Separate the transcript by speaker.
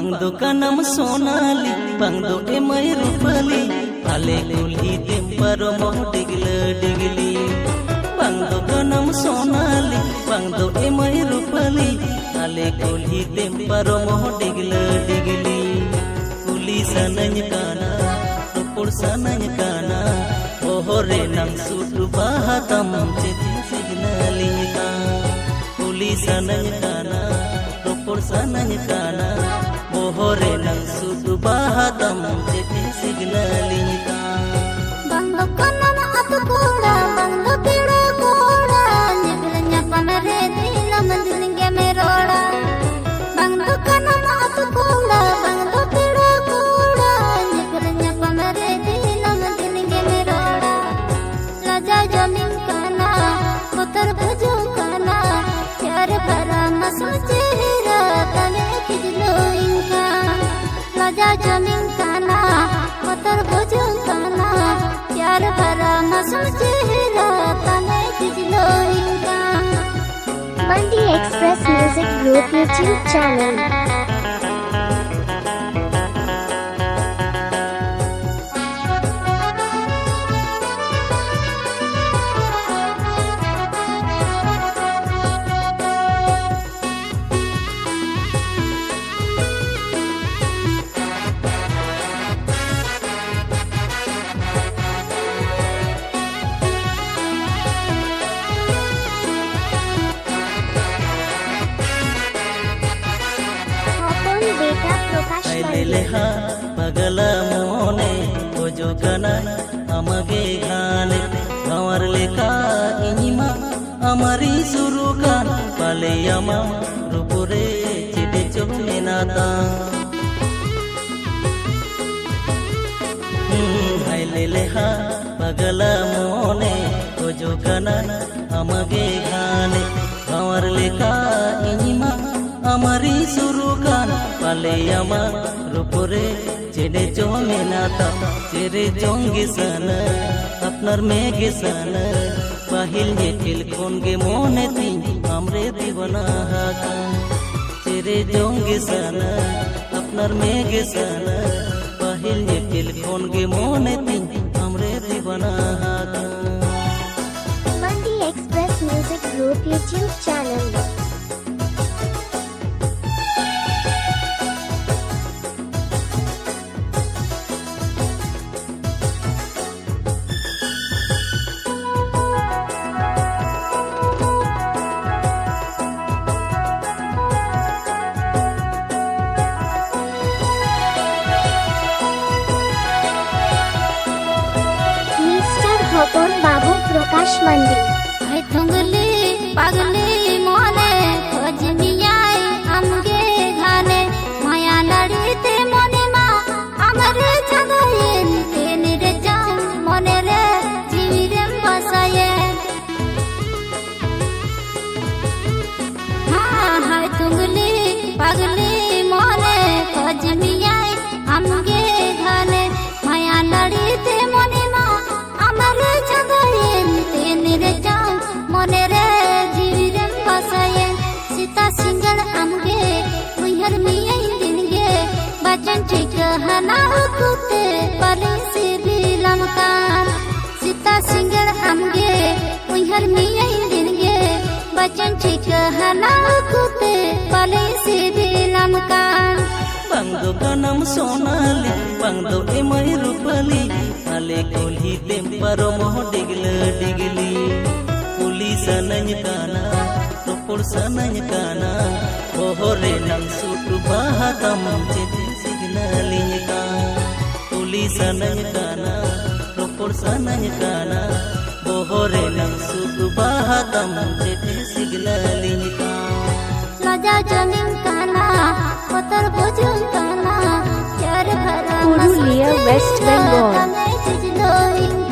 Speaker 1: bang do kanam sonali bang do emai rupali ale kulhi temparo mo digli bang do kanam sonali bang do emai rupali ale kulhi temparo mo digli kuli sanany kana topor sanany kana ohore nang sutu bahatam cheti signali ka kuli sanany kana topor sanany kana ohore nang sutu bahatam cheti signali ka
Speaker 2: bangdo kanam atu koda bangdo piro koda nigranya pamare dilam dilinge meroda bangdo kanam atu koda bangdo piro koda nigranya pamare dilam dilinge meroda raja jamin kana putar bhajo kana pyar bhara masu chehra tane kijlo inka raja jamin kana putar bhajo kana प्यार भरा मासूम चेहरा तने खिजलो इनका
Speaker 3: Bunty Express Music Group YouTube channel.
Speaker 1: leha pagala mone ojo kana amage ghane gawar leka inima amari surukan pale ama rupore chide chomenata haile leha pagala mone ojo kana amage ghane gawar leka inima amari surukan pale ama rupore chede chomenata chere jonge sana apnar mege sana bahil jetil konge mone tin amre divana haka chere jonge sana apnar mege sana bahil jetil konge mone tin amre divana haka
Speaker 3: Bunty Express Music Group YouTube channel. Hopon Babu Prakash Mandi.
Speaker 2: hai thungli pagli mone khojniyai amge ghane maya ladite mone ma amare jagayen tenire jam mone re jivirem basaye hai thungli pagli mone khojniyai amge ghane maya ladite mone ma amare jagayen tenire jam mone re jivirem basayen sita singal amge muhar miyai dinge bajan chikahana kute pale se bilam kan sita singal amge muhar miyai dinge bajan chikahana kute pale se bilam kan
Speaker 1: bang do kanam sonali bang do emai rupali ale kulhi temparo mo digli kuli sanany kana topor sanany kana ohore nang sutu bahatam cheti signali ka kuli sanany kana topor sanany kana ohore nang sutu bahatam cheti signali ka
Speaker 2: raja jamin kana putar bhajo kana pyar bhara
Speaker 3: Purulia, West Bengal.
Speaker 2: tane kijlo inka